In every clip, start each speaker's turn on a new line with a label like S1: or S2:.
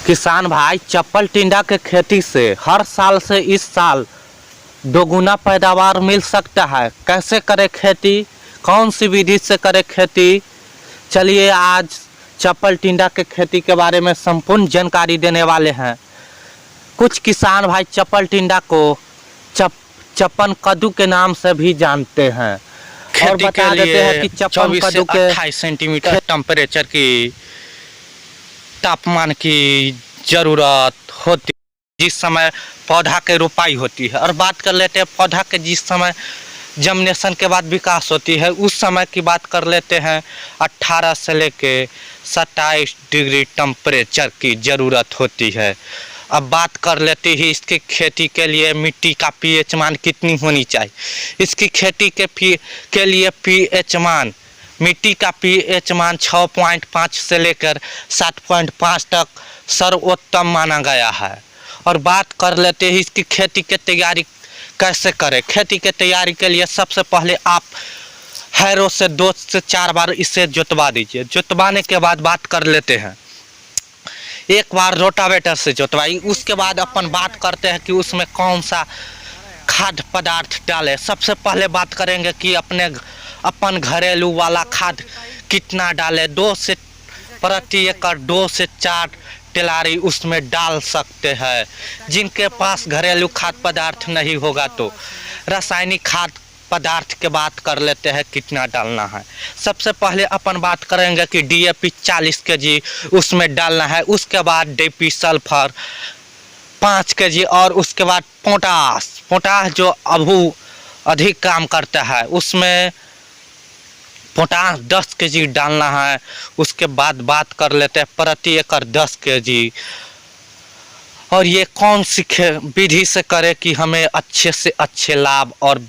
S1: किसान भाई, चप्पल टिंडा के खेती से हर साल से इस साल दोगुना पैदावार मिल सकता है। कैसे करें खेती, कौन सी विधि से करें खेती, चलिए आज चप्पल टिंडा के खेती के बारे में संपूर्ण जानकारी देने वाले हैं। कुछ किसान भाई चप्पल टिंडा को चप्पन कद्दू के नाम से भी जानते हैं और बता देते हैं कि चप्पन कद्दू के
S2: 28 सेंटीमीटर टेम्परेचर की तापमान की जरूरत होती है जिस समय पौधा के रोपाई होती है। और बात कर लेते हैं पौधा के जिस समय जर्मिनेशन के बाद विकास होती है उस समय की बात कर लेते हैं। 18 से लेके 27 डिग्री टेम्परेचर की ज़रूरत होती है। अब बात कर लेते हैं इसकी खेती के लिए मिट्टी का पीएच मान कितनी होनी चाहिए। इसकी खेती के लिए पीएच मान, मिट्टी का पीएच मान 6.5 से लेकर 7.5 तक सर्वोत्तम माना गया है। और बात कर लेते हैं इसकी खेती की तैयारी कैसे करें। खेती की तैयारी के लिए सबसे पहले आप हैरो से 2 से 4 बार इसे जोतवा दीजिए। जोतवाने के बाद बात कर लेते हैं, एक बार रोटावेटर से जोतवाई, उसके बाद अपन बात करते हैं कि उसमें कौन सा खाद पदार्थ डालें। सबसे पहले बात करेंगे कि अपन घरेलू वाला खाद कितना डालें। प्रति एकड़ 2 से 4 टेलारी उसमें डाल सकते हैं। जिनके पास घरेलू खाद पदार्थ नहीं होगा तो रासायनिक खाद पदार्थ के बात कर लेते हैं कितना डालना है। सबसे पहले अपन बात करेंगे कि डीएपी 40 kg उसमें डालना है। उसके बाद डीपी सल्फर 5 kg और उसके बाद पोटास जो अधिक काम करता है उसमें पोटास 10 kg डालना है। उसके बाद बात कर लेते हैं प्रति एकड़ 10 kg। और ये कौन सी विधि से करें कि हमें अच्छे से अच्छे लाभ और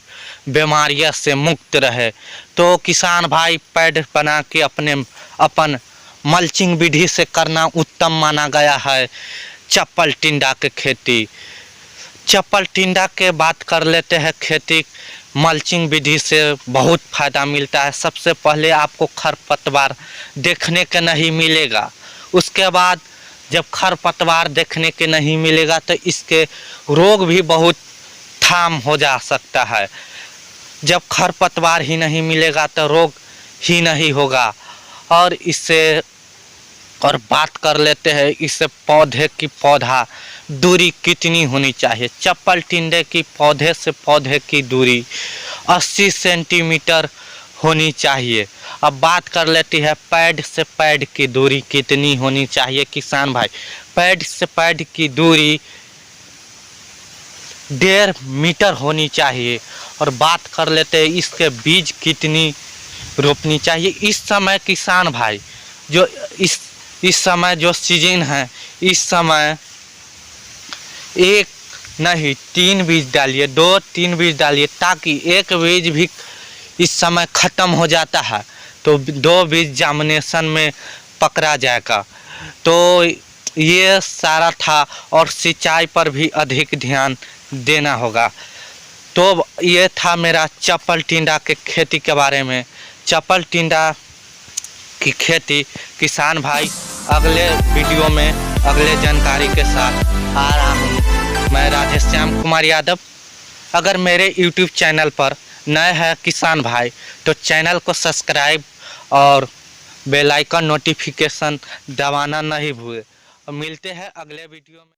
S2: बीमारियों से मुक्त रहे। तो किसान भाई पैड बना के अपन मल्चिंग विधि से करना उत्तम माना गया है चप्पल टिंडा के खेती। चप्पल टिंडा के बात कर लेते हैं खेती मल्चिंग विधि से बहुत फ़ायदा मिलता है। सबसे पहले आपको खरपतवार देखने के नहीं मिलेगा। उसके बाद जब खरपतवार देखने के नहीं मिलेगा तो इसके रोग भी बहुत थाम हो जा सकता है। जब खरपतवार ही नहीं मिलेगा तो रोग ही नहीं होगा। और बात कर लेते हैं इससे पौधे की पौधा दूरी कितनी होनी चाहिए। चप्पल टिंडे की पौधे से पौधे की दूरी 80 सेंटीमीटर होनी चाहिए। अब बात कर लेती है पैड से पैड की दूरी कितनी होनी चाहिए। किसान भाई पैड से पैड की दूरी 1.5 मीटर होनी चाहिए। और बात कर लेते हैं इसके बीज कितनी रोपनी चाहिए। इस समय किसान भाई जो इस समय जो सीजन है इस समय 1 नहीं 3 बीज डालिए, 2-3 बीज डालिए, ताकि एक बीज भी इस समय ख़त्म हो जाता है तो 2 बीज जर्मिनेशन में पकड़ा जाएगा। तो ये सारा था और सिंचाई पर भी अधिक ध्यान देना होगा। तो ये था मेरा चप्पल टिंडा के खेती के बारे में। चप्पल टिंडा की खेती किसान भाई अगले वीडियो में अगले जानकारी के साथ आ रहा हूँ। मैं राधेश्याम कुमार यादव। अगर मेरे YouTube चैनल पर नए हैं किसान भाई तो चैनल को सब्सक्राइब और बेल आइकन नोटिफिकेशन दबाना नहीं भूलें। और मिलते हैं अगले वीडियो में।